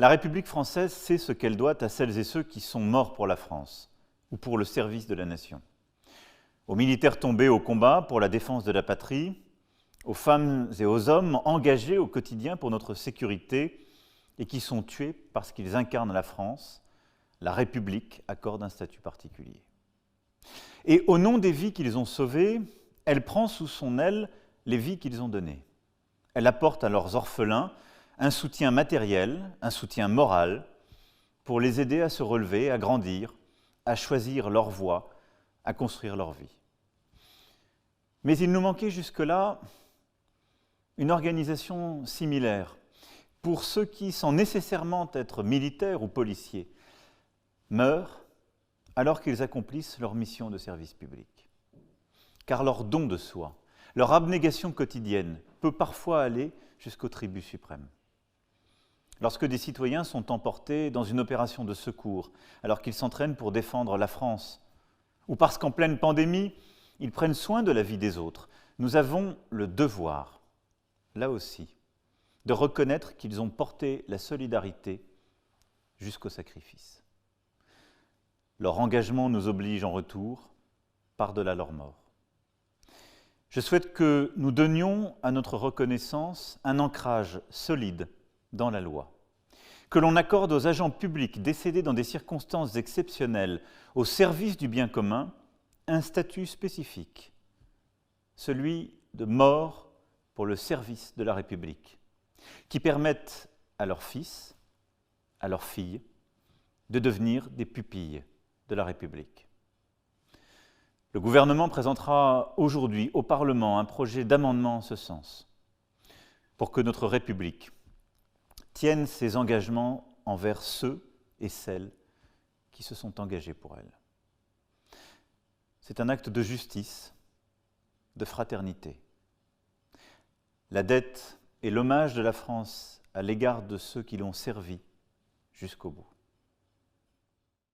La République française sait ce qu'elle doit à celles et ceux qui sont morts pour la France ou pour le service de la nation. Aux militaires tombés au combat pour la défense de la patrie, aux femmes et aux hommes engagés au quotidien pour notre sécurité et qui sont tués parce qu'ils incarnent la France, la République accorde un statut particulier. Et au nom des vies qu'ils ont sauvées, elle prend sous son aile les vies qu'ils ont données. Elle apporte à leurs orphelins un soutien matériel, un soutien moral, pour les aider à se relever, à grandir, à choisir leur voie, à construire leur vie. Mais il nous manquait jusque-là une organisation similaire pour ceux qui, sans nécessairement être militaires ou policiers, meurent alors qu'ils accomplissent leur mission de service public. Car leur don de soi, leur abnégation quotidienne peut parfois aller jusqu'au tribut suprême. Lorsque des citoyens sont emportés dans une opération de secours, alors qu'ils s'entraînent pour défendre la France, ou parce qu'en pleine pandémie, ils prennent soin de la vie des autres, nous avons le devoir, là aussi, de reconnaître qu'ils ont porté la solidarité jusqu'au sacrifice. Leur engagement nous oblige en retour, par-delà leur mort. Je souhaite que nous donnions à notre reconnaissance un ancrage solide dans la loi, que l'on accorde aux agents publics décédés dans des circonstances exceptionnelles au service du bien commun un statut spécifique, celui de mort pour le service de la République, qui permette à leurs fils, à leurs filles, de devenir des pupilles de la République. Le gouvernement présentera aujourd'hui au Parlement un projet d'amendement en ce sens, pour que notre République tienne ses engagements envers ceux et celles qui se sont engagés pour elle. C'est un acte de justice, de fraternité. La dette et l'hommage de la France à l'égard de ceux qui l'ont servi jusqu'au bout.